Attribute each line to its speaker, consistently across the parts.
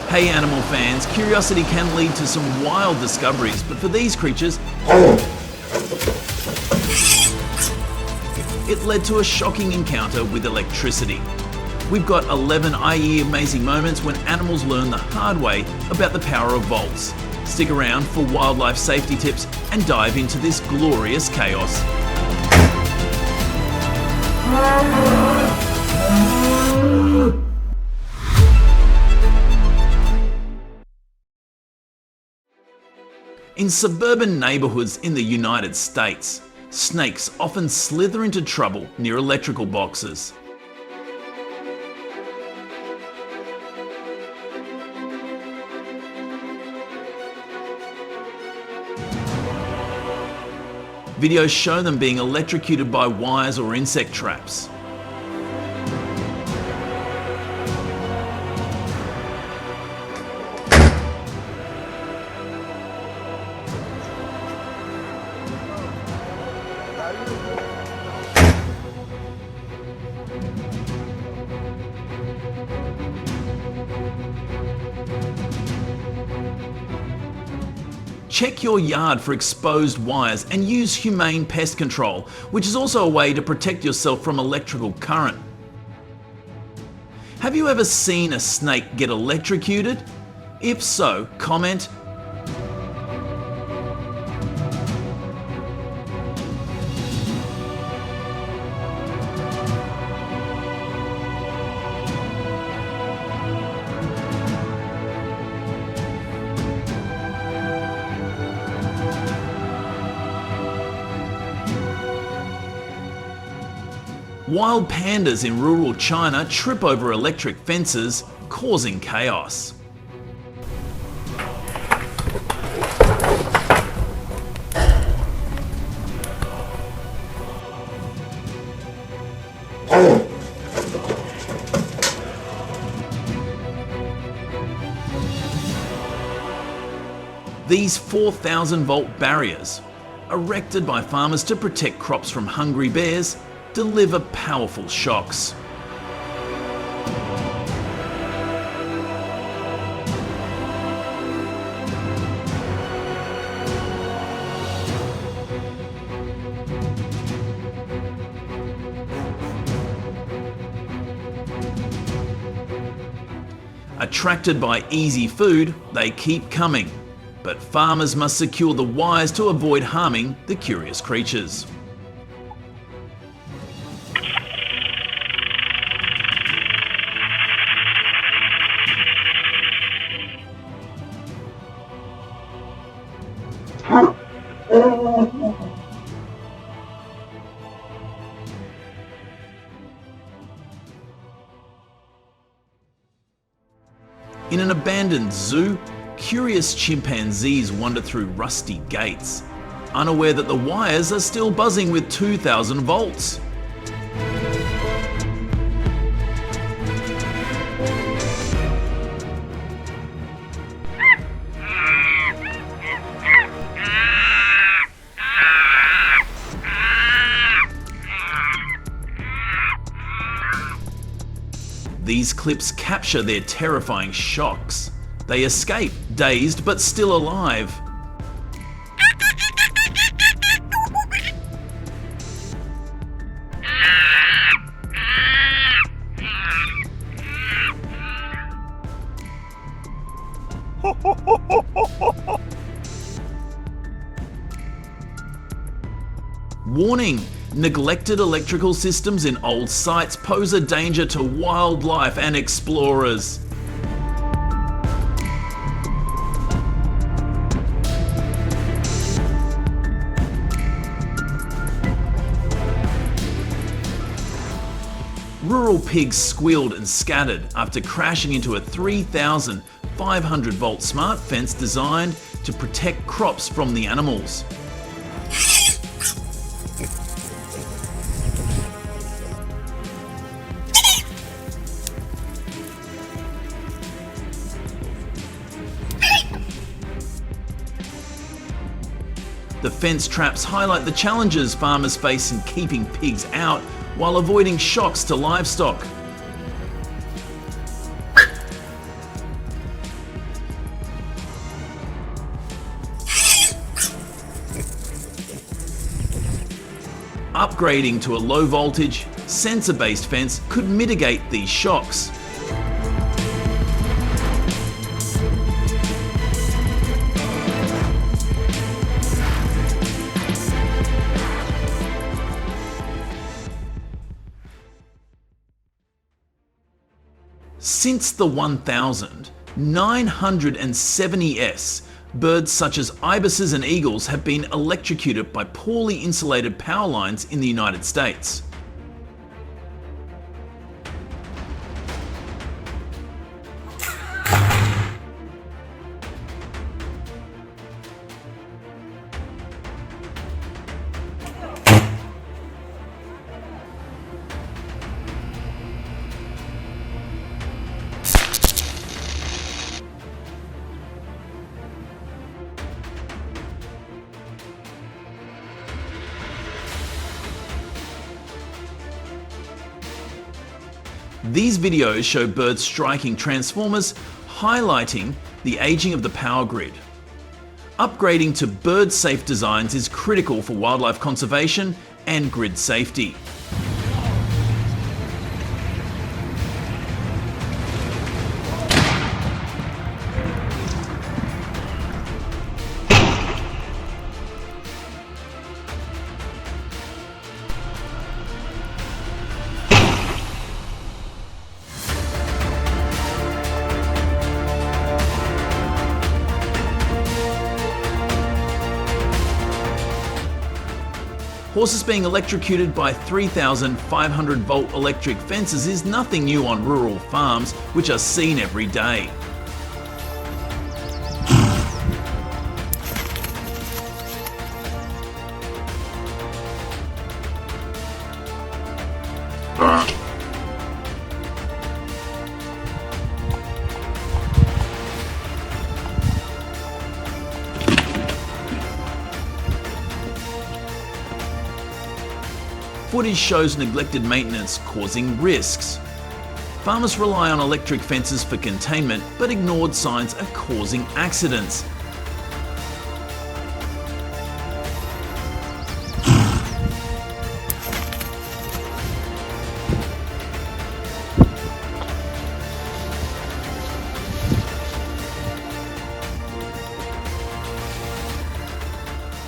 Speaker 1: Hey animal fans, curiosity can lead to some wild discoveries, but for these creatures, it led to a shocking encounter with electricity. We've got 11 i.e. amazing moments when animals learn the hard way about the power of volts. Stick around for wildlife safety tips and dive into this glorious chaos. In suburban neighborhoods in the United States, snakes often slither into trouble near electrical boxes. Videos show them being electrocuted by wires or insect traps. Check your yard for exposed wires and use humane pest control, which is also a way to protect yourself from electrical current. Have you ever seen a snake get electrocuted? If so, comment. Wild pandas in rural China trip over electric fences, causing chaos. These 4,000-volt barriers, erected by farmers to protect crops from hungry bears, deliver powerful shocks. Attracted by easy food, they keep coming, but farmers must secure the wires to avoid harming the curious creatures. In an abandoned zoo, curious chimpanzees wander through rusty gates, unaware that the wires are still buzzing with 2,000 volts. These clips capture their terrifying shocks. They escape, dazed but still alive. Warning! Neglected electrical systems in old sites pose a danger to wildlife and explorers. Rural pigs squealed and scattered after crashing into a 3,500-volt smart fence designed to protect crops from the animals. The fence traps highlight the challenges farmers face in keeping pigs out while avoiding shocks to livestock. Upgrading to a low voltage, sensor-based fence could mitigate these shocks. Since the 1000, 970s, birds such as ibises and eagles have been electrocuted by poorly insulated power lines in the United States. These videos show birds striking transformers, highlighting the aging of the power grid. Upgrading to bird-safe designs is critical for wildlife conservation and grid safety. Horses being electrocuted by 3,500 volt electric fences is nothing new on rural farms, which are seen every day. Footage shows neglected maintenance causing risks. Farmers rely on electric fences for containment, but ignored signs are causing accidents.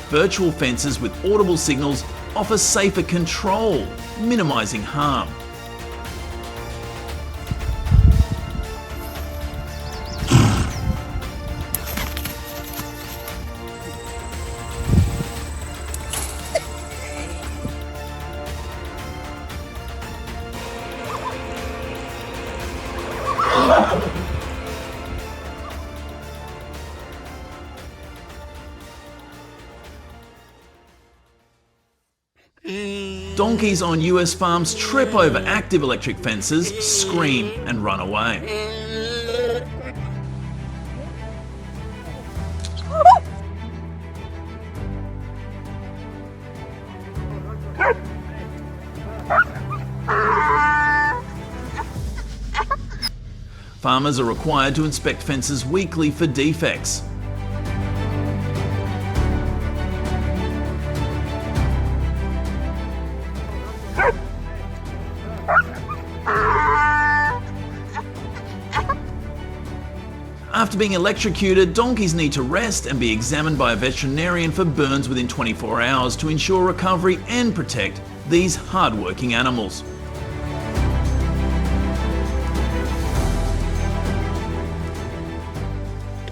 Speaker 1: Virtual fences with audible signals offer safer control, minimising harm. Donkeys on US farms trip over active electric fences, scream and run away. Farmers are required to inspect fences weekly for defects. After being electrocuted, donkeys need to rest and be examined by a veterinarian for burns within 24 hours to ensure recovery and protect these hard-working animals.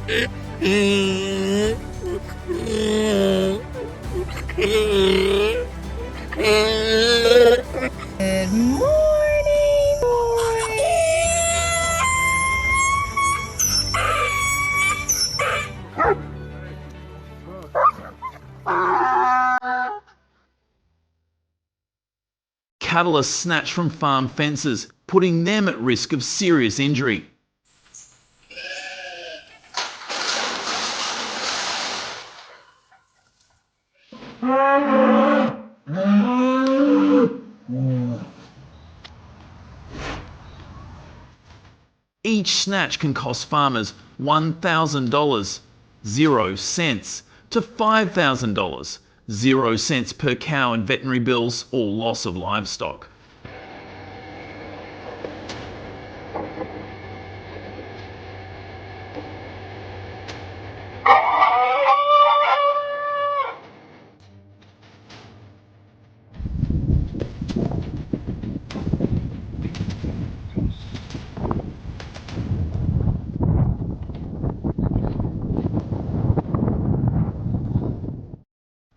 Speaker 2: Good morning.
Speaker 1: Cattle are snatched from farm fences, putting them at risk of serious injury. Each snatch can cost farmers $1,000, 0 cents, to $5,000, 0 cents per cow in veterinary bills or loss of livestock.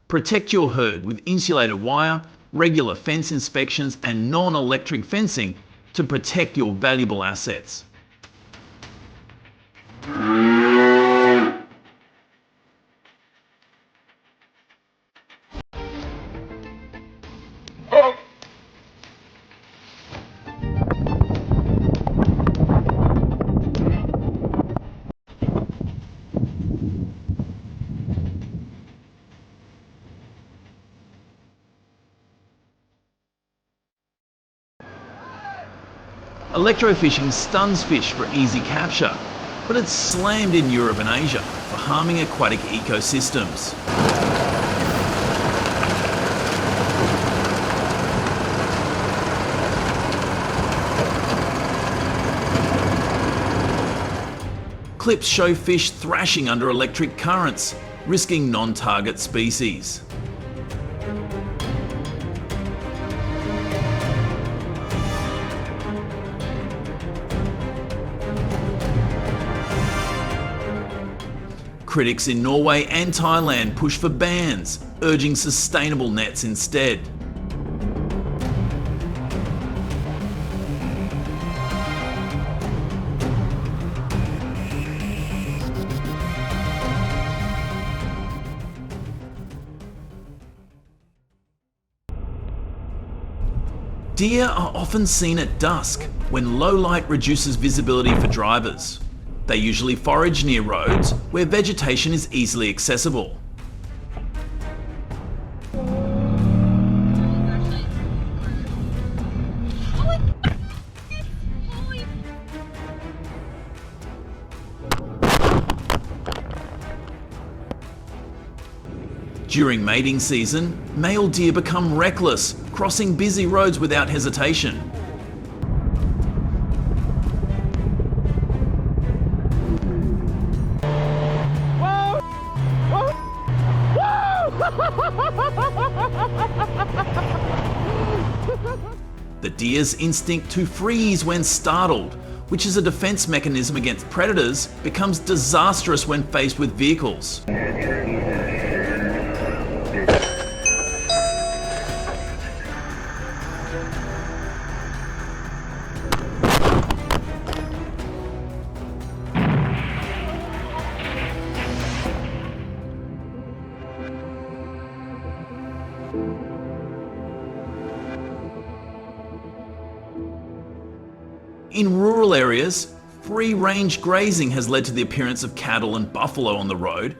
Speaker 1: Protect your herd with insulated wire, regular fence inspections and non-electric fencing to protect your valuable assets. Electro-fishing stuns fish for easy capture, but it's slammed in Europe and Asia for harming aquatic ecosystems. Clips show fish thrashing under electric currents, risking non-target species. Critics in Norway and Thailand push for bans, urging sustainable nets instead. Deer are often seen at dusk, when low light reduces visibility for drivers. They usually forage near roads where vegetation is easily accessible. During mating season, male deer become reckless, crossing busy roads without hesitation. The deer's instinct to freeze when startled, which is a defense mechanism against predators, becomes disastrous when faced with vehicles. In rural areas, free-range grazing has led to the appearance of cattle and buffalo on the road.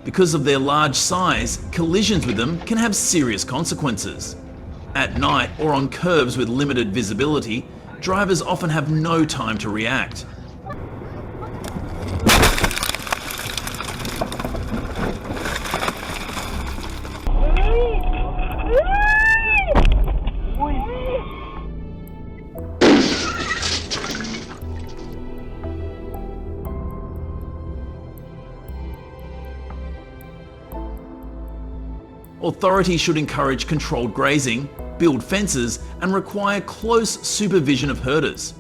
Speaker 1: Because of their large size, collisions with them can have serious consequences. At night or on curves with limited visibility, drivers often have no time to react. Authorities should encourage controlled grazing, build fences, and require close supervision of herders.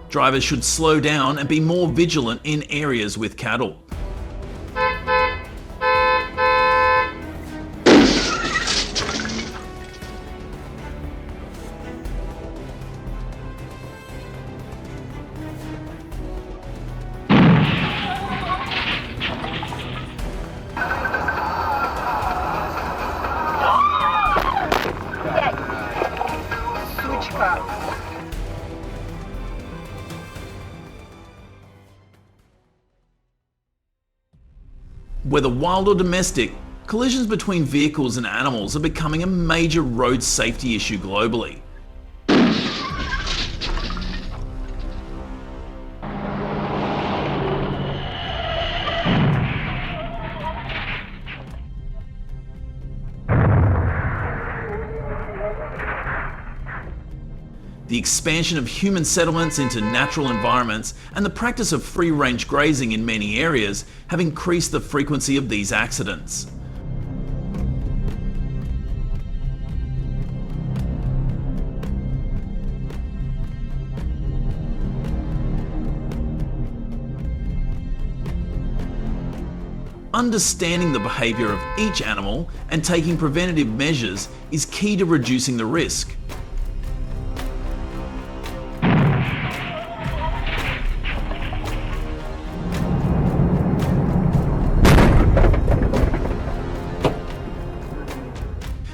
Speaker 1: Drivers should slow down and be more vigilant in areas with cattle. Whether wild or domestic, collisions between vehicles and animals are becoming a major road safety issue globally. The expansion of human settlements into natural environments and the practice of free-range grazing in many areas have increased the frequency of these accidents. Understanding the behaviour of each animal and taking preventative measures is key to reducing the risk.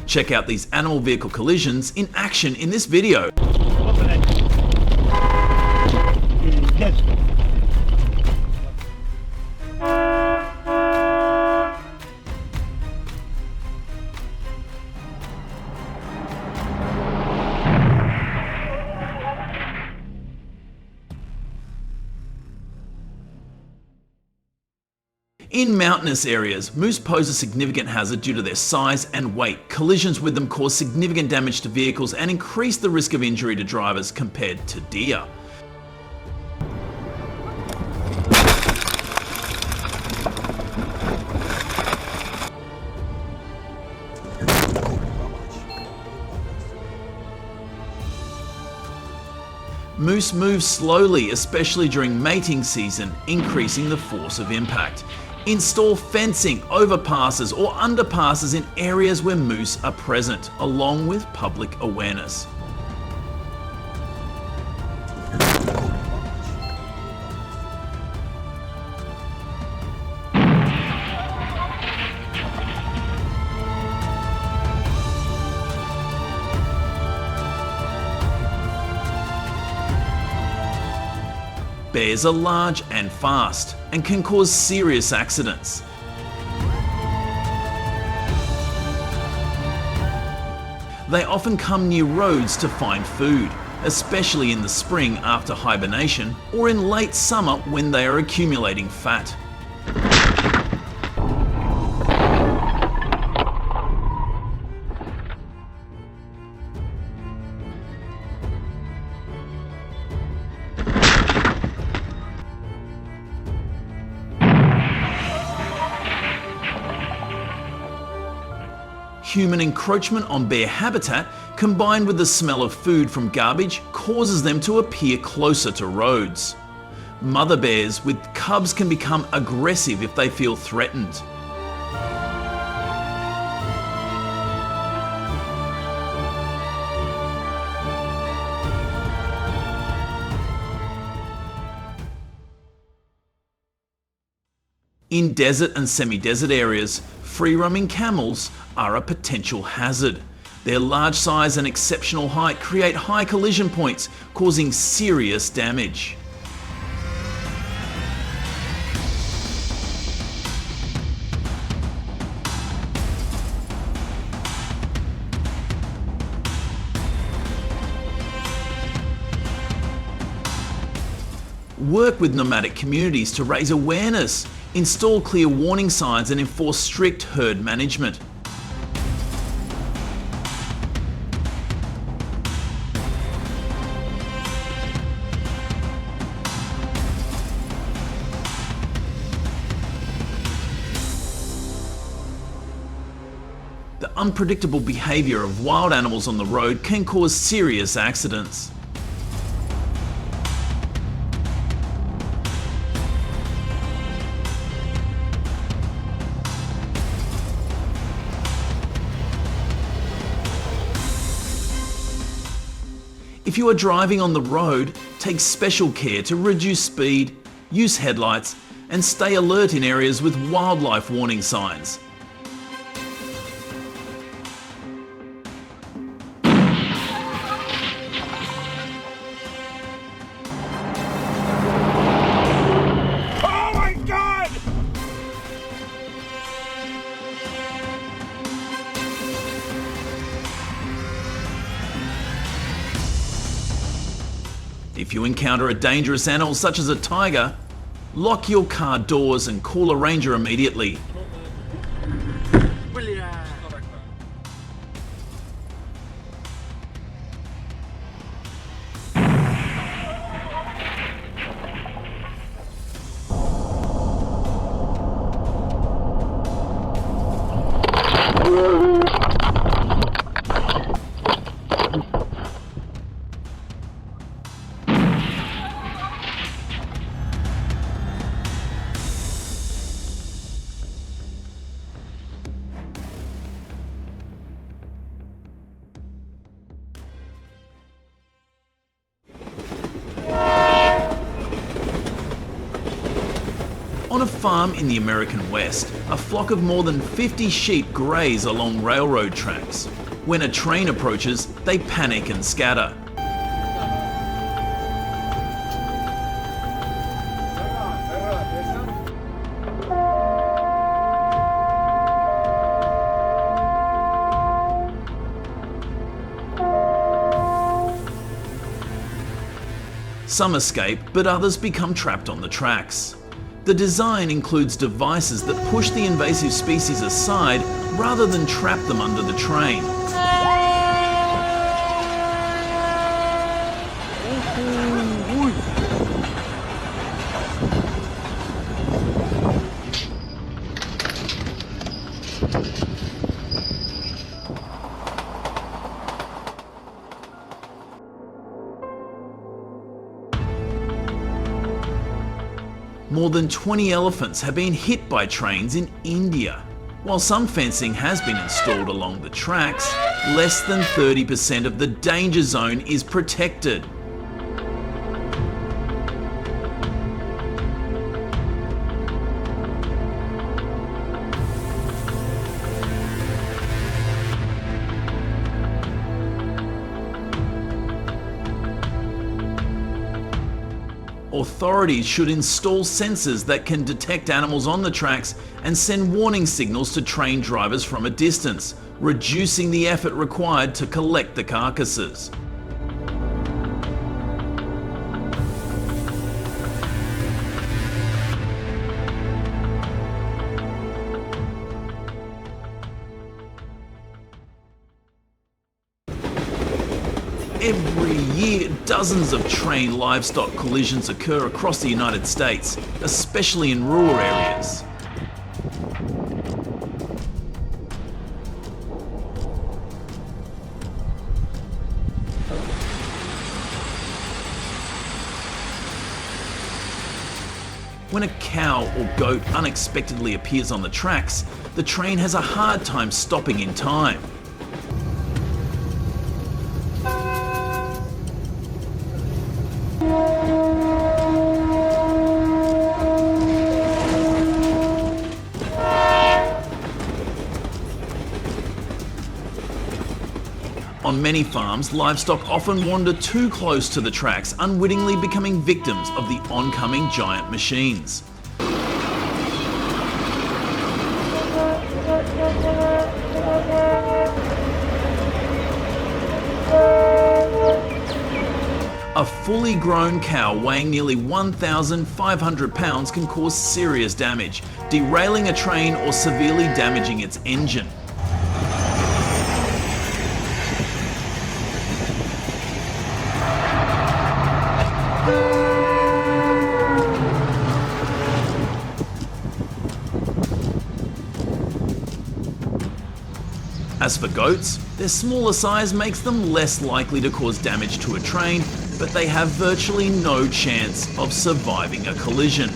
Speaker 1: Check out these animal vehicle collisions in action in this video. In mountainous areas, moose pose a significant hazard due to their size and weight. Collisions with them cause significant damage to vehicles and increase the risk of injury to drivers compared to deer. Moose move slowly, especially during mating season, increasing the force of impact. Install fencing, overpasses or underpasses in areas where moose are present, along with public awareness. Bears are large and fast and can cause serious accidents. They often come near roads to find food, especially in the spring after hibernation or in late summer when they are accumulating fat. Human encroachment on bear habitat, combined with the smell of food from garbage, causes them to appear closer to roads. Mother bears with cubs can become aggressive if they feel threatened. In desert and semi-desert areas, free-roaming camels are a potential hazard. Their large size and exceptional height create high collision points, causing serious damage. Work with nomadic communities to raise awareness. Install clear warning signs and enforce strict herd management. The unpredictable behaviour of wild animals on the road can cause serious accidents. If you are driving on the road, take special care to reduce speed, use headlights, and stay alert in areas with wildlife warning signs. If you encounter a dangerous animal such as a tiger, lock your car doors and call a ranger immediately. On a farm in the American West, a flock of more than 50 sheep graze along railroad tracks. When a train approaches, they panic and scatter. Some escape, but others become trapped on the tracks. The design includes devices that push the invasive species aside rather than trap them under the train. More than 20 elephants have been hit by trains in India. While some fencing has been installed along the tracks, less than 30% of the danger zone is protected. Authorities should install sensors that can detect animals on the tracks and send warning signals to train drivers from a distance, reducing the effort required to collect the carcasses. Every year, dozens of train livestock collisions occur across the United States, especially in rural areas. When a cow or goat unexpectedly appears on the tracks, the train has a hard time stopping in time. On many farms, livestock often wander too close to the tracks, unwittingly becoming victims of the oncoming giant machines. A fully grown cow weighing nearly 1,500 pounds can cause serious damage, derailing a train or severely damaging its engine. As for goats, their smaller size makes them less likely to cause damage to a train, but they have virtually no chance of surviving a collision.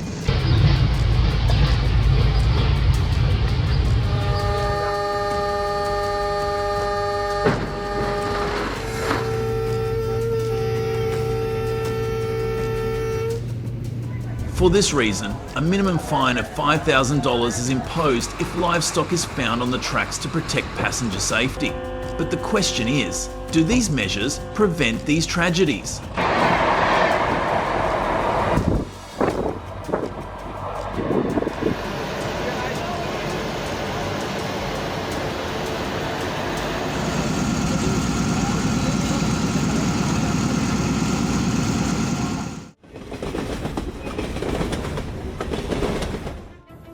Speaker 1: For this reason, a minimum fine of $5,000 is imposed if livestock is found on the tracks to protect passenger safety. But the question is, do these measures prevent these tragedies?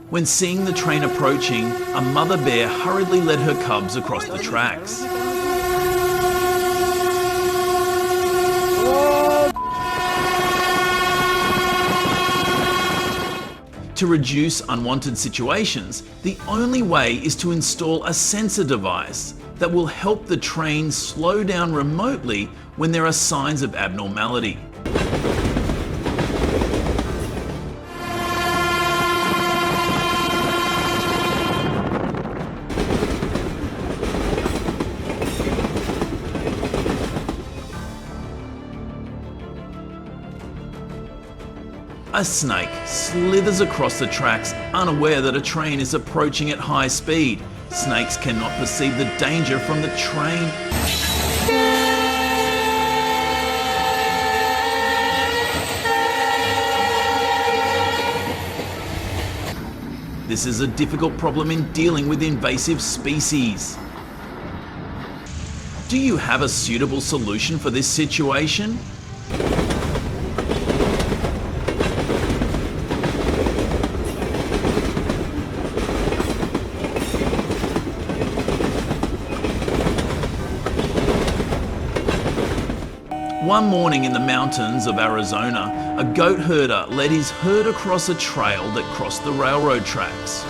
Speaker 1: When seeing the train approaching, a mother bear hurriedly led her cubs across the tracks. To reduce unwanted situations, the only way is to install a sensor device that will help the train slow down remotely when there are signs of abnormality. A snake slithers across the tracks, unaware that a train is approaching at high speed. Snakes cannot perceive the danger from the train. This is a difficult problem in dealing with invasive species. Do you have a suitable solution for this situation? One morning in the mountains of Arizona, a goat herder led his herd across a trail that crossed the railroad tracks.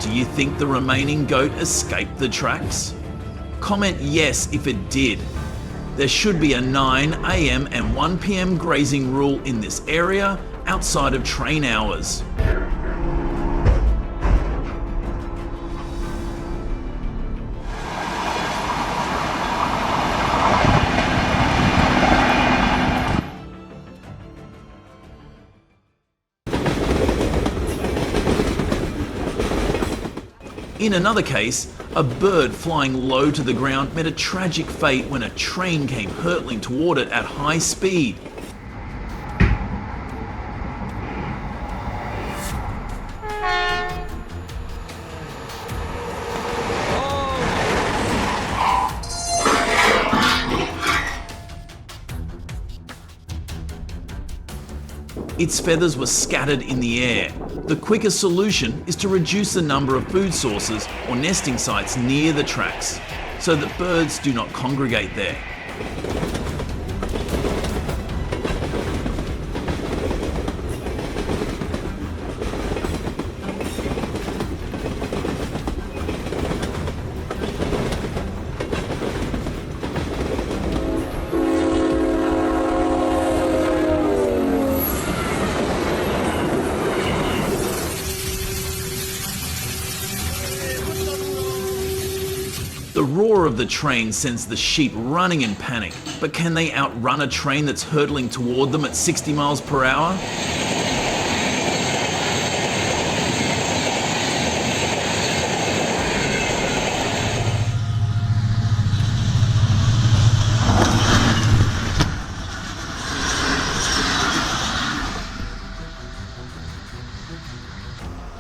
Speaker 1: Do you think the remaining goat escaped the tracks? Comment yes if it did. There should be a 9 AM and 1 PM grazing rule in this area outside of train hours. In another case, a bird flying low to the ground met a tragic fate when a train came hurtling toward it at high speed. Its feathers were scattered in the air. The quickest solution is to reduce the number of food sources or nesting sites near the tracks, so that birds do not congregate there. The roar of the train sends the sheep running in panic, but can they outrun a train that's hurtling toward them at 60 miles per hour?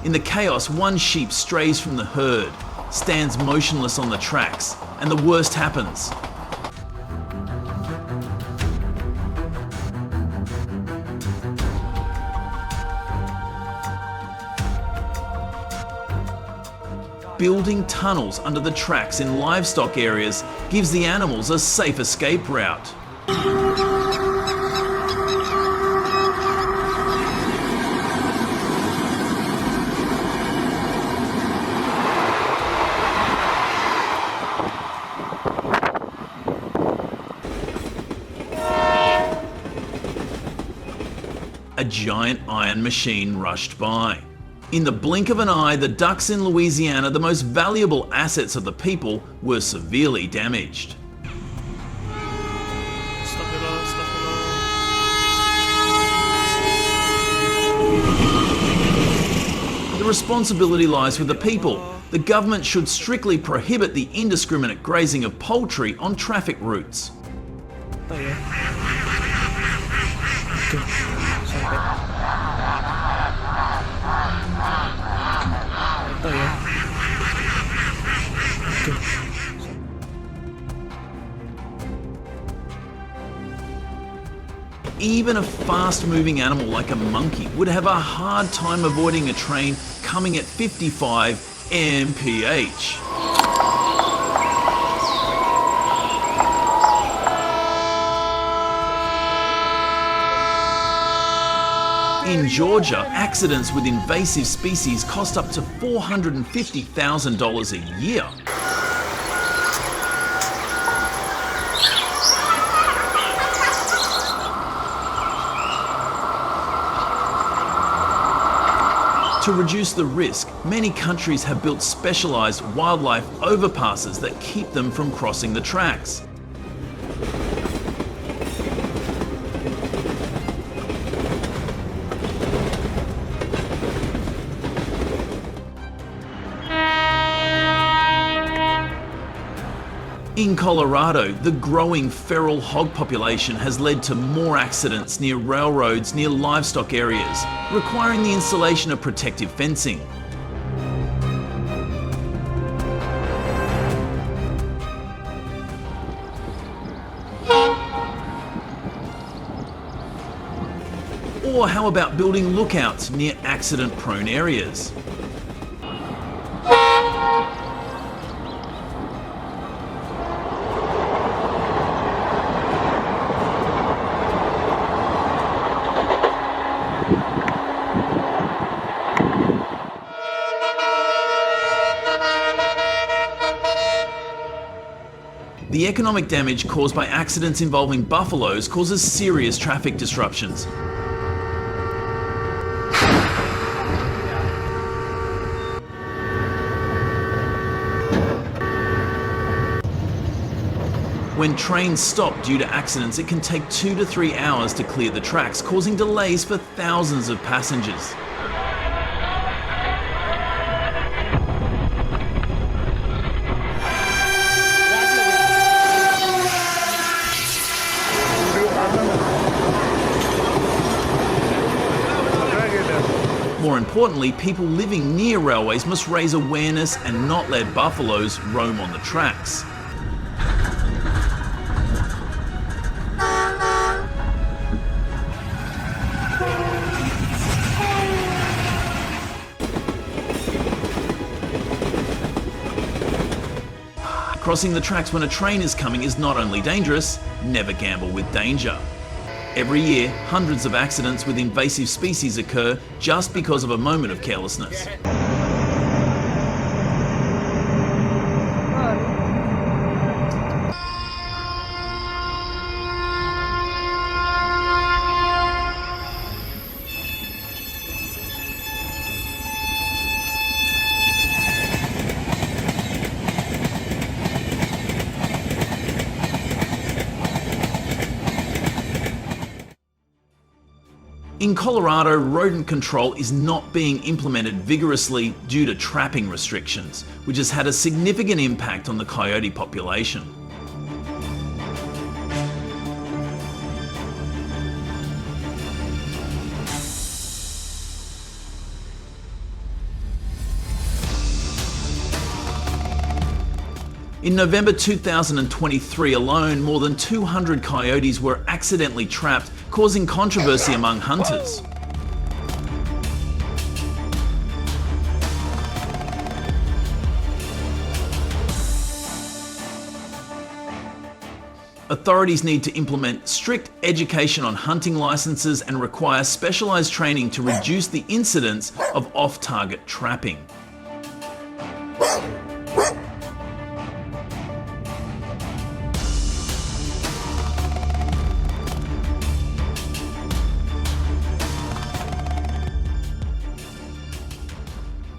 Speaker 1: In the chaos, one sheep strays from the herd, stands motionless on the tracks, and the worst happens. Building tunnels under the tracks in livestock areas gives the animals a safe escape route. A giant iron machine rushed by. In the blink of an eye, the ducks in Louisiana, the most valuable assets of the people, were severely damaged. The responsibility lies with the people. The government should strictly prohibit the indiscriminate grazing of poultry on traffic routes. Even a fast-moving animal like a monkey would have a hard time avoiding a train coming at 55 mph. In Georgia, accidents with invasive species cost up to $450,000 a year. To reduce the risk, many countries have built specialised wildlife overpasses that keep them from crossing the tracks. In Colorado, the growing feral hog population has led to more accidents near railroads near livestock areas, requiring the installation of protective fencing. Or how about building lookouts near accident-prone areas? The economic damage caused by accidents involving buffaloes causes serious traffic disruptions. When trains stop due to accidents, it can take 2 to 3 hours to clear the tracks, causing delays for thousands of passengers. More importantly, people living near railways must raise awareness and not let buffaloes roam on the tracks. Crossing the tracks when a train is coming is not only dangerous, never gamble with danger. Every year, hundreds of accidents with invasive species occur just because of a moment of carelessness. In Colorado, rodent control is not being implemented vigorously due to trapping restrictions, which has had a significant impact on the coyote population. In November 2023 alone, more than 200 coyotes were accidentally trapped, causing controversy among hunters. Authorities need to implement strict education on hunting licenses and require specialised training to reduce the incidence of off-target trapping.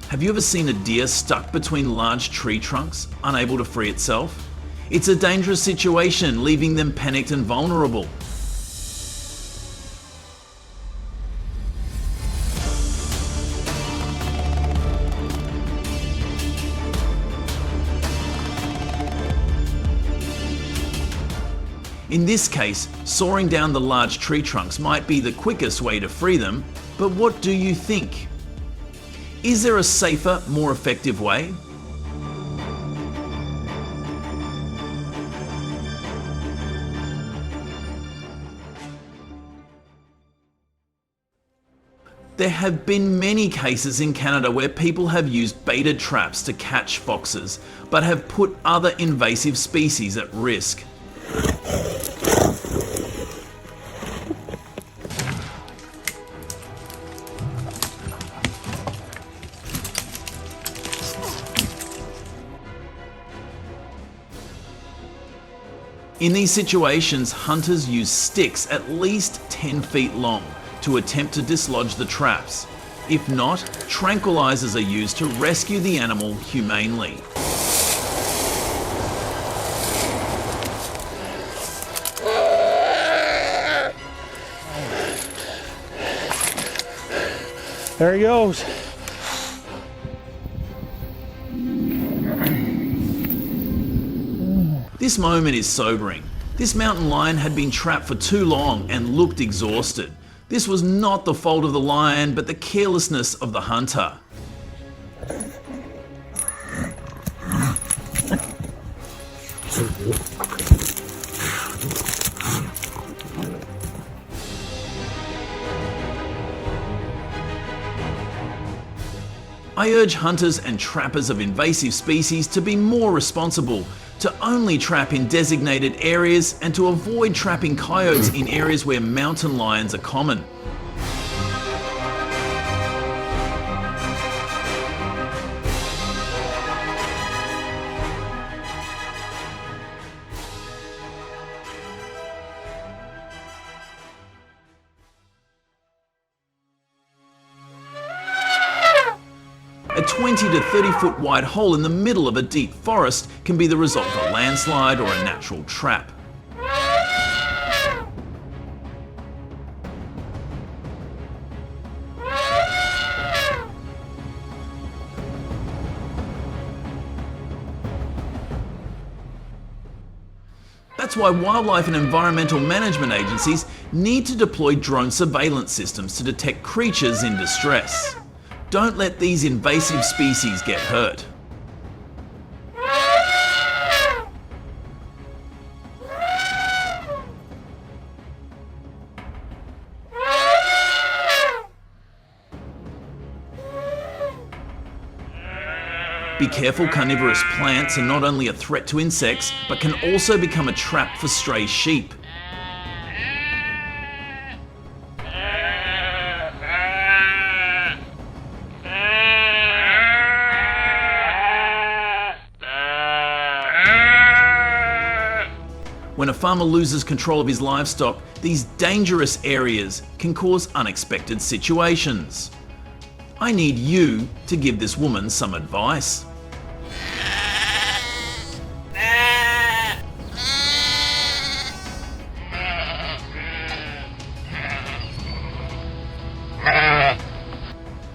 Speaker 1: Have you ever seen a deer stuck between large tree trunks, unable to free itself? It's a dangerous situation, leaving them panicked and vulnerable. In this case, sawing down the large tree trunks might be the quickest way to free them, but what do you think? Is there a safer, more effective way? There have been many cases in Canada where people have used baited traps to catch foxes, but have put other invasive species at risk. In these situations, hunters use sticks at least 10 feet long to attempt to dislodge the traps. If not, tranquilizers are used to rescue the animal humanely.
Speaker 2: There he goes.
Speaker 1: This moment is sobering. This mountain lion had been trapped for too long and looked exhausted. This was not the fault of the lion, but the carelessness of the hunter. I urge hunters and trappers of invasive species to be more responsible, to only trap in designated areas and to avoid trapping coyotes in areas where mountain lions are common. A 20 to 30 foot wide hole in the middle of a deep forest can be the result of a landslide or a natural trap. That's why wildlife and environmental management agencies need to deploy drone surveillance systems to detect creatures in distress. Don't let these invasive species get hurt. Be careful, carnivorous plants are not only a threat to insects, but can also become a trap for stray sheep. When a farmer loses control of his livestock, these dangerous areas can cause unexpected situations. I need you to give this woman some advice.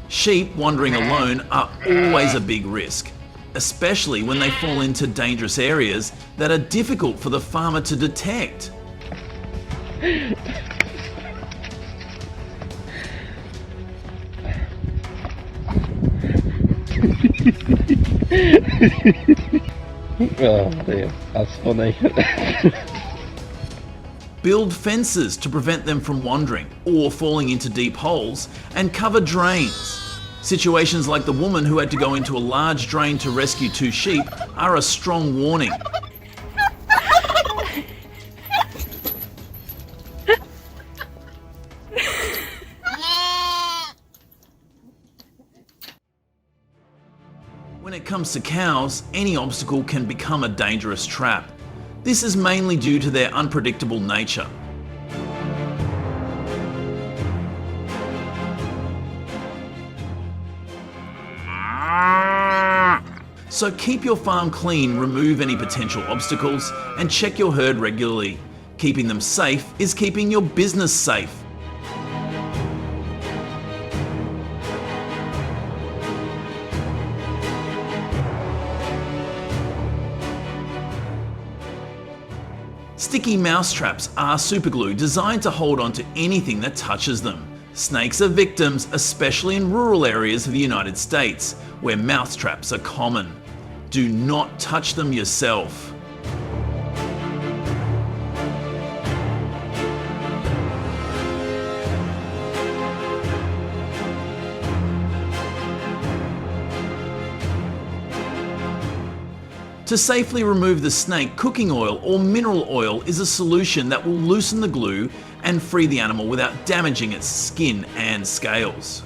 Speaker 1: Sheep wandering alone are always a big risk, especially when they fall into dangerous areas that are difficult for the farmer to detect.
Speaker 2: Oh dear, that's funny.
Speaker 1: Build fences to prevent them from wandering or falling into deep holes, and cover drains. Situations like the woman who had to go into a large drain to rescue 2 sheep are a strong warning. When it comes to cows, any obstacle can become a dangerous trap. This is mainly due to their unpredictable nature. So keep your farm clean, remove any potential obstacles, and check your herd regularly. Keeping them safe is keeping your business safe. Sticky mouse traps are superglue designed to hold on to anything that touches them. Snakes are victims, especially in rural areas of the United States, where mouse traps are common. Do not touch them yourself. To safely remove the snake, cooking oil or mineral oil is a solution that will loosen the glue and free the animal without damaging its skin and scales.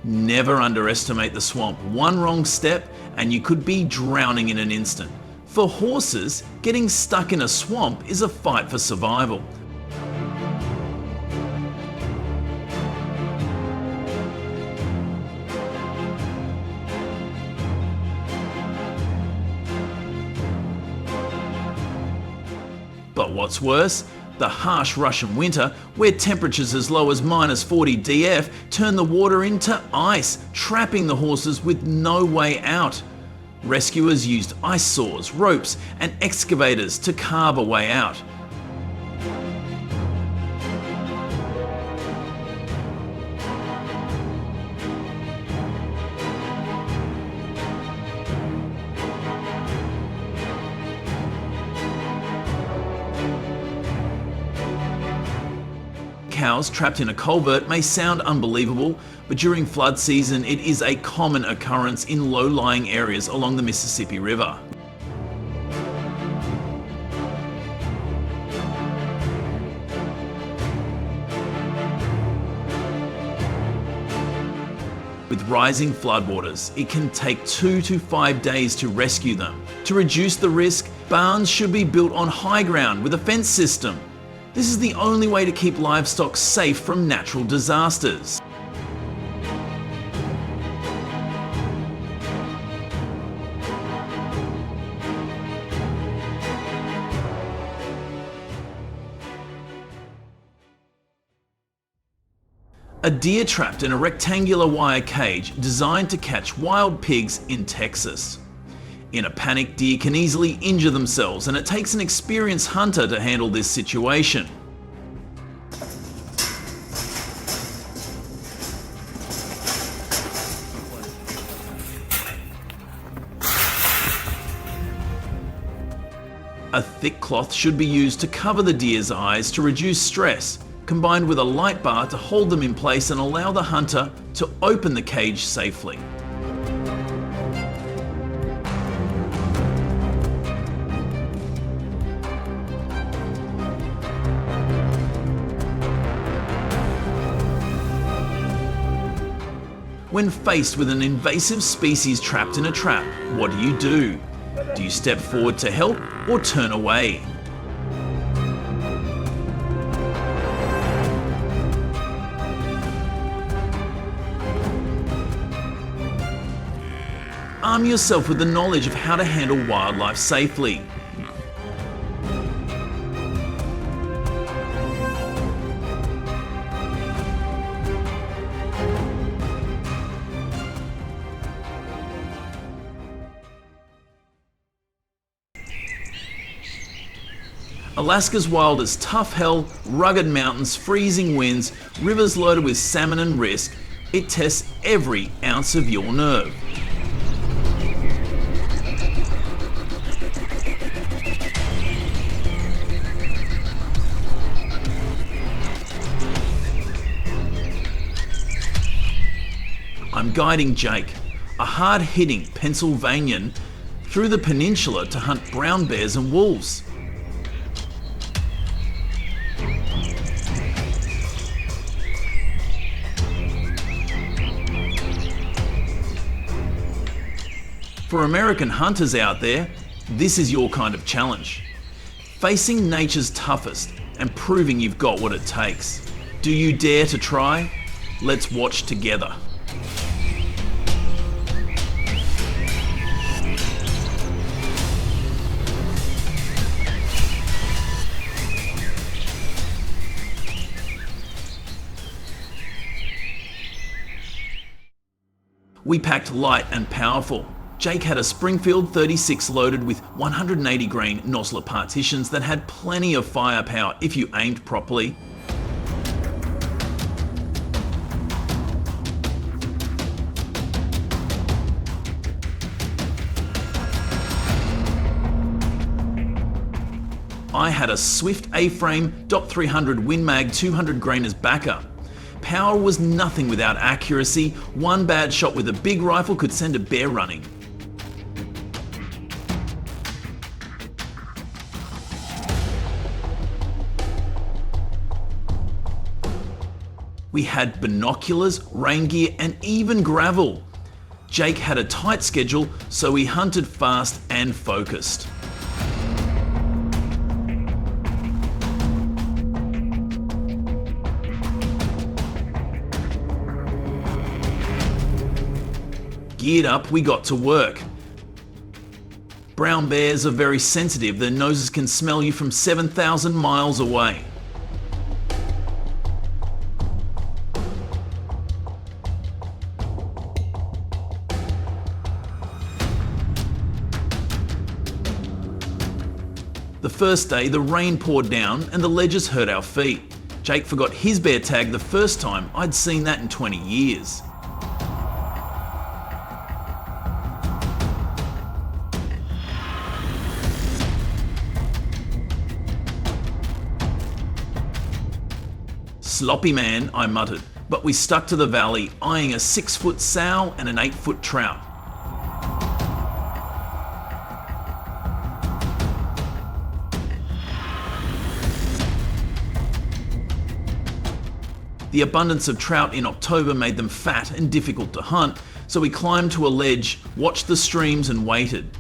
Speaker 1: Never underestimate the swamp. One wrong step and you could be drowning in an instant. For horses, getting stuck in a swamp is a fight for survival. But what's worse? The harsh Russian winter, where temperatures as low as -40 dF turn the water into ice, trapping the horses with no way out. Rescuers used ice saws, ropes, and excavators to carve a way out. Cows trapped in a culvert may sound unbelievable, but during flood season it is a common occurrence in low-lying areas along the Mississippi River. With rising floodwaters, it can take 2 to 5 days to rescue them. To reduce the risk, barns should be built on high ground with a fence system. This is the only way to keep livestock safe from natural disasters. A deer trapped in a rectangular wire cage designed to catch wild pigs in Texas. In a panic, deer can easily injure themselves, and it takes an experienced hunter to handle this situation. A thick cloth should be used to cover the deer's eyes to reduce stress, combined with a light bar to hold them in place and allow the hunter to open the cage safely. When faced with an invasive species trapped in a trap, what do? Do you step forward to help or turn away? Arm yourself with the knowledge of how to handle wildlife safely. Alaska's wild is tough hell, rugged mountains, freezing winds, rivers loaded with salmon and risk. It tests every ounce of your nerve. I'm guiding Jake, a hard-hitting Pennsylvanian, through the peninsula to hunt brown bears and wolves. For American hunters out there, this is your kind of challenge. Facing nature's toughest and proving you've got what it takes. Do you dare to try? Let's watch together. We packed light and powerful. Jake had a Springfield 36 loaded with 180 grain Nosler partitions that had plenty of firepower if you aimed properly. I had a Swift A-frame DOT 300 Win Mag 200 grain as backer. Power was nothing without accuracy. One bad shot with a big rifle could send a bear running. We had binoculars, rain gear, and even gravel. Jake had a tight schedule, so we hunted fast and focused. Geared up, we got to work. Brown bears are very sensitive. Their noses can smell you from 7,000 miles away. The first day, the rain poured down and the ledges hurt our feet. Jake forgot his bear tag the first time. I'd seen that in 20 years. Sloppy man, I muttered, but we stuck to the valley, eyeing a 6-foot sow and an 8-foot trout. The abundance of trout in October made them fat and difficult to hunt, so we climbed to a ledge, watched the streams and waited.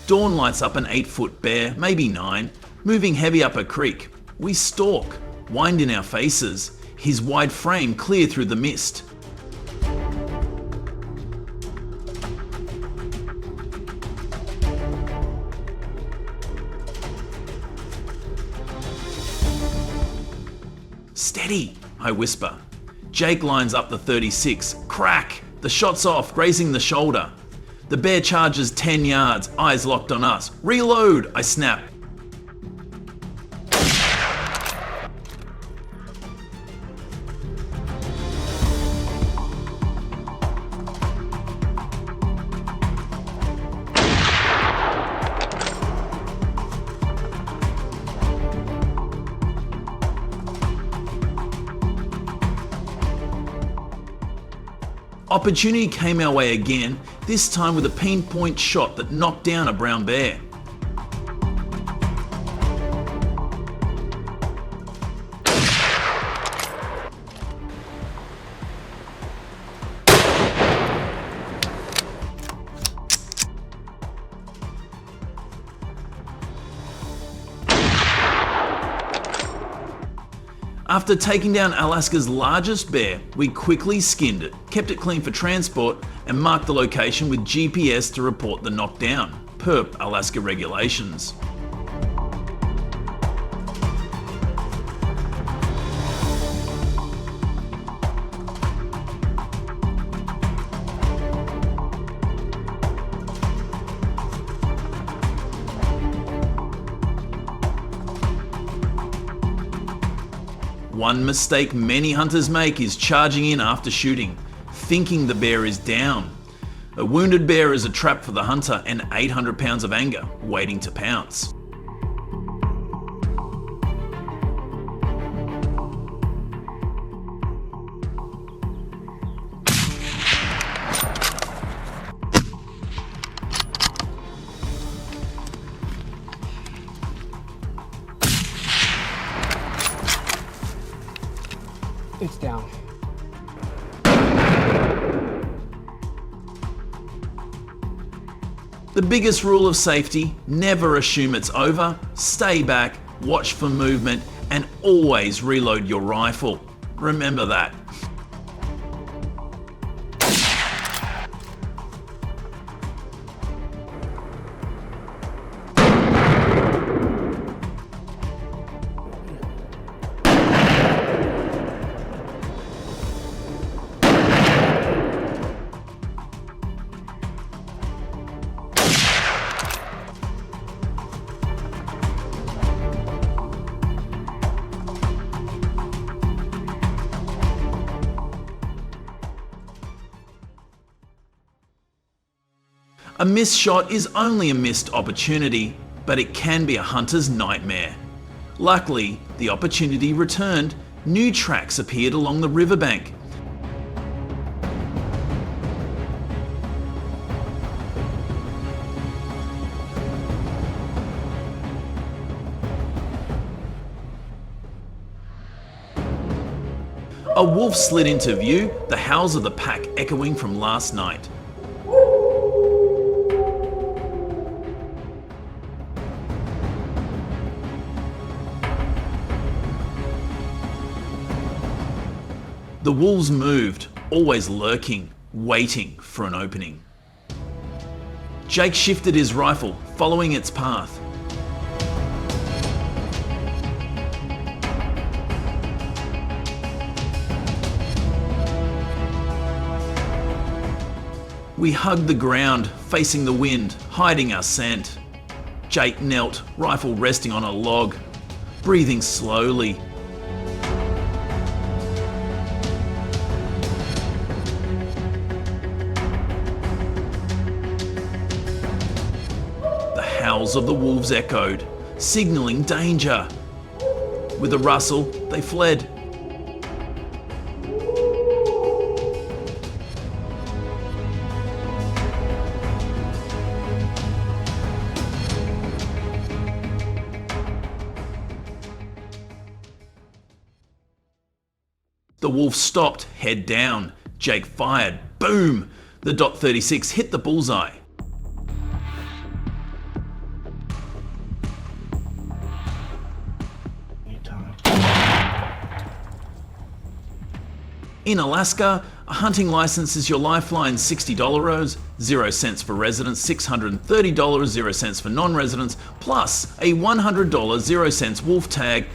Speaker 1: Dawn lights up an 8-foot bear, maybe 9, moving heavy up a creek. We stalk, wind in our faces, his wide frame clear through the mist. Steady, I whisper. Jake lines up the 36. Crack! The shot's off, grazing the shoulder. The bear charges 10 yards, eyes locked on us. Reload, I snap. Opportunity came our way again, this time with a pinpoint shot that knocked down a brown bear. After taking down Alaska's largest bear, we quickly skinned it, kept it clean for transport, and marked the location with GPS to report the knockdown, per Alaska regulations. One mistake many hunters make is charging in after shooting, thinking the bear is down. A wounded bear is a trap for the hunter and 800 pounds of anger waiting to pounce.
Speaker 3: It's down.
Speaker 1: The biggest rule of safety, never assume it's over, stay back, watch for movement, and always reload your rifle. Remember that. A missed shot is only a missed opportunity, but it can be a hunter's nightmare. Luckily, the opportunity returned. New tracks appeared along the riverbank. A wolf slid into view, the howls of the pack echoing from last night. The wolves moved, always lurking, waiting for an opening. Jake shifted his rifle, following its path. We hugged the ground, facing the wind, hiding our scent. Jake knelt, rifle resting on a log, breathing slowly. The howls of the wolves echoed, signalling danger. With a rustle, they fled. The wolf stopped, head down. Jake fired. Boom! The .36 hit the bullseye. In Alaska, a hunting license is your lifeline. $60, 0 cents for residents, $630, 0 cents for non-residents, plus a $100 0 cents wolf tag.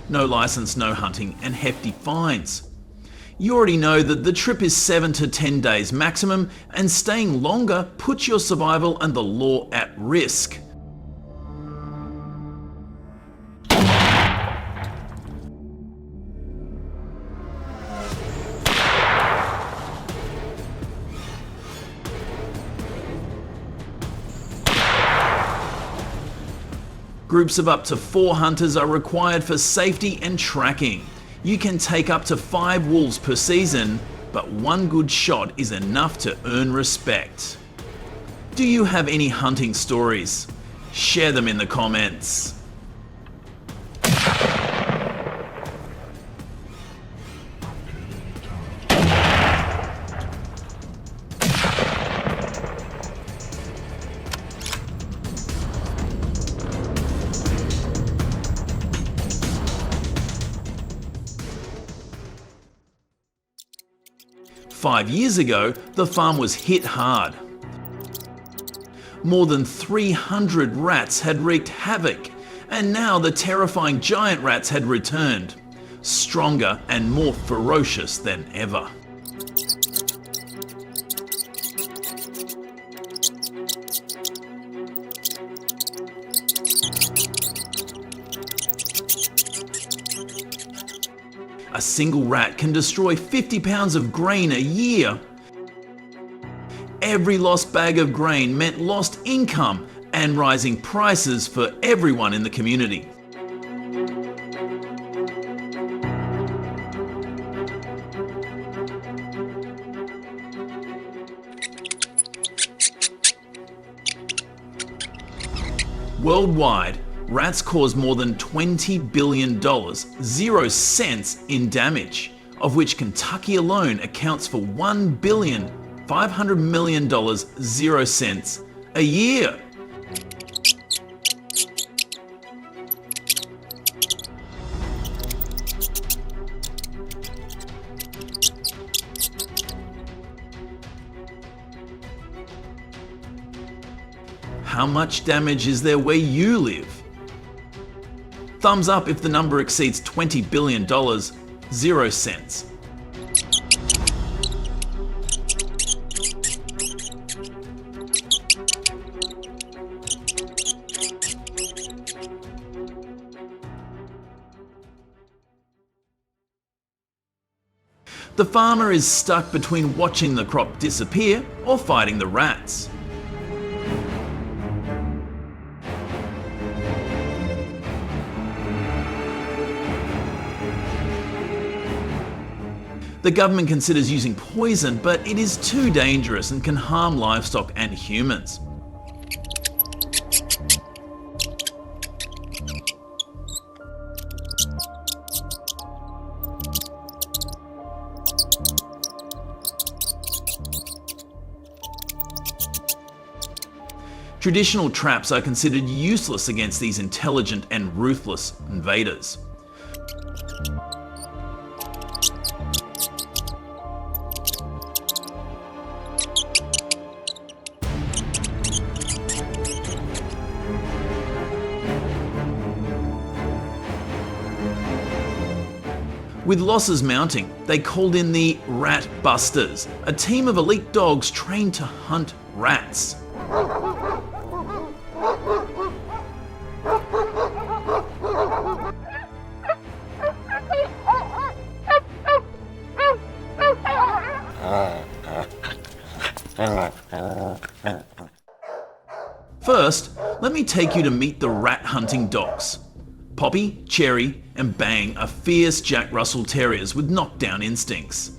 Speaker 1: No license, no hunting, and hefty fines. You already know that the trip is 7 to 10 days maximum, and staying longer puts your survival and the law at risk. Groups of up to 4 hunters are required for safety and tracking. You can take up to 5 wolves per season, but one good shot is enough to earn respect. Do you have any hunting stories? Share them in the comments. Five years ago, the farm was hit hard. More than 300 rats had wreaked havoc, and now the terrifying giant rats had returned, stronger and more ferocious than ever. A single rat can destroy 50 pounds of grain a year. Every lost bag of grain meant lost income and rising prices for everyone in the community. Worldwide, rats cause more than $20 billion, 0 cents in damage, of which Kentucky alone accounts for $1,500 million, 0 cents a year. How much damage is there where you live? Thumbs up if the number exceeds $20 billion, 0 cents. The farmer is stuck between watching the crop disappear or fighting the rats. The government considers using poison, but it is too dangerous and can harm livestock and humans. Traditional traps are considered useless against these intelligent and ruthless invaders. With losses mounting, they called in the Rat Busters, a team of elite dogs trained to hunt rats. First, let me take you to meet the rat hunting dogs. Poppy, Cherry, and Bang are fierce Jack Russell Terriers with knockdown instincts.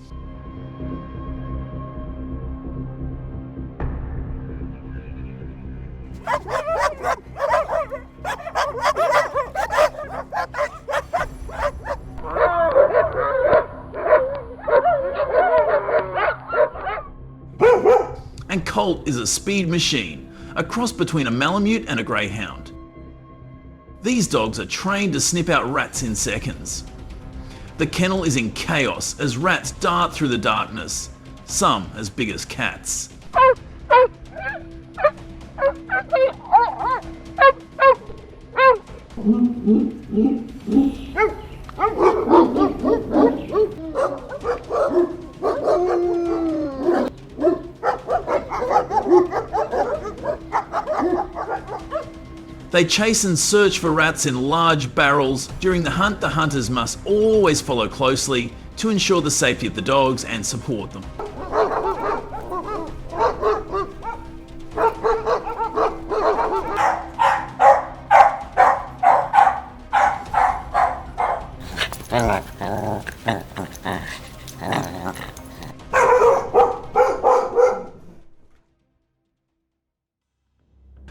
Speaker 1: And Colt is a speed machine, a cross between a Malamute and a Greyhound. These dogs are trained to snip out rats in seconds. The kennel is in chaos as rats dart through the darkness, some as big as cats. They chase and search for rats in large barrels. During the hunt, the hunters must always follow closely to ensure the safety of the dogs and support them.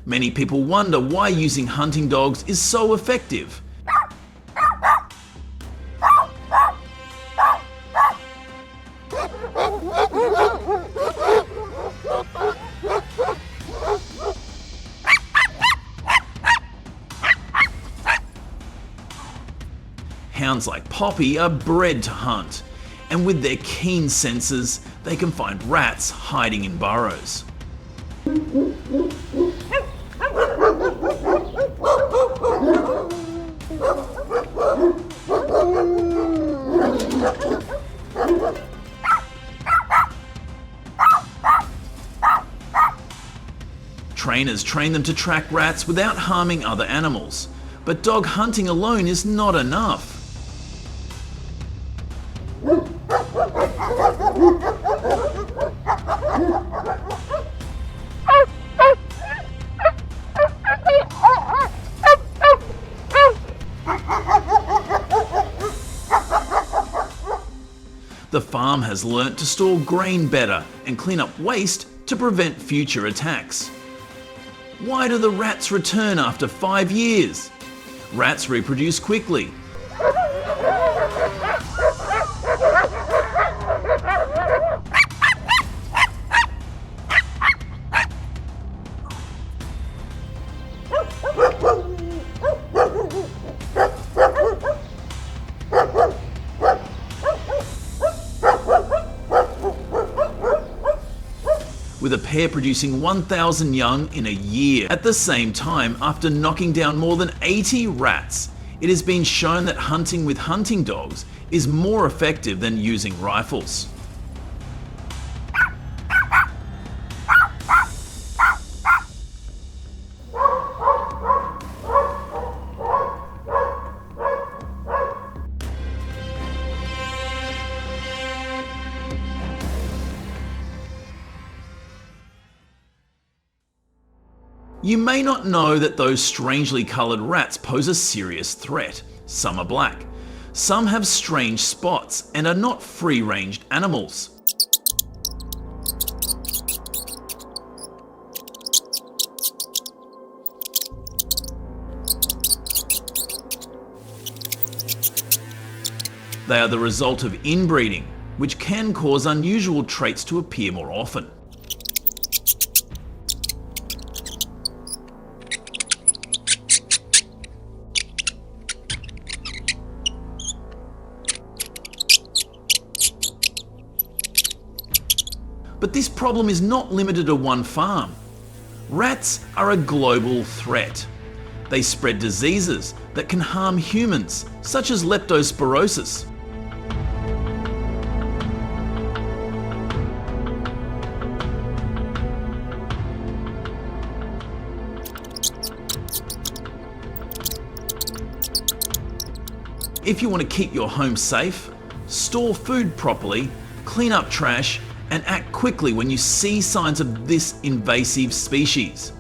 Speaker 1: Many people wonder why using hunting dogs is so effective. Hounds like Poppy are bred to hunt, and with their keen senses, they can find rats hiding in burrows. Trainers train them to track rats without harming other animals, but dog hunting alone is not enough. The farm has learnt to store grain better and clean up waste to prevent future attacks. Why do the rats return after 5 years? Rats reproduce quickly. With a pair producing 1,000 young in a year. At the same time, after knocking down more than 80 rats, it has been shown that hunting with hunting dogs is more effective than using rifles. You may not know that those strangely coloured rats pose a serious threat. Some are black. Some have strange spots and are not free-ranged animals. They are the result of inbreeding, which can cause unusual traits to appear more often. But this problem is not limited to one farm. Rats are a global threat. They spread diseases that can harm humans, such as leptospirosis. If you want to keep your home safe, store food properly, clean up trash, and act quickly when you see signs of this invasive species.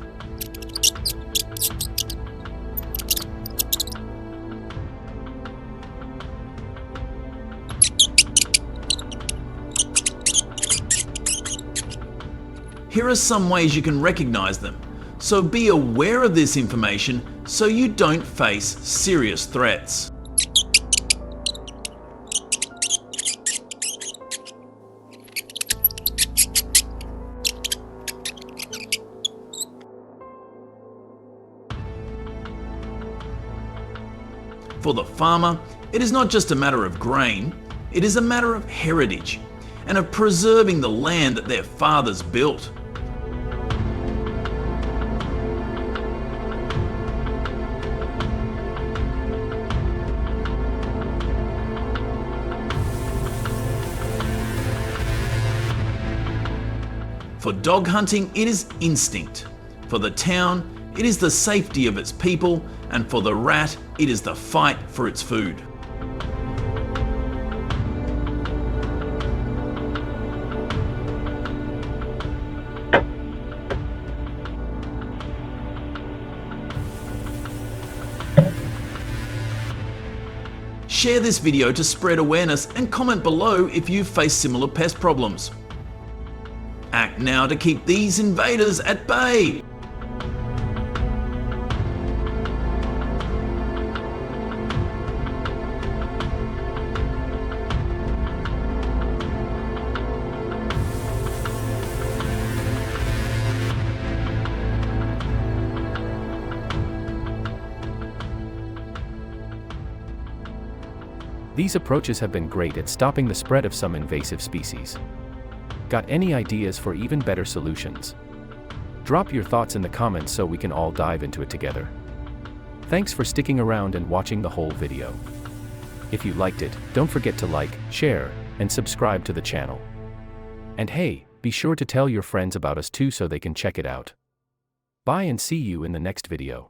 Speaker 1: Here are some ways you can recognize them, so be aware of this information so you don't face serious threats. For the farmer, it is not just a matter of grain, it is a matter of heritage and of preserving the land that their fathers built. For dog hunting, it is instinct. For the town, it is the safety of its people, and for the rat, it is the fight for its food. Share this video to spread awareness and comment below if you face similar pest problems. Act now to keep these invaders at bay.
Speaker 3: These approaches have been great at stopping the spread of some invasive species. Got any ideas for even better solutions? Drop your thoughts in the comments so we can all dive into it together. Thanks for sticking around and watching the whole video. If you liked it, don't forget to like, share, and subscribe to the channel. And hey, be sure to tell your friends about us too so they can check it out. Bye and see you in the next video.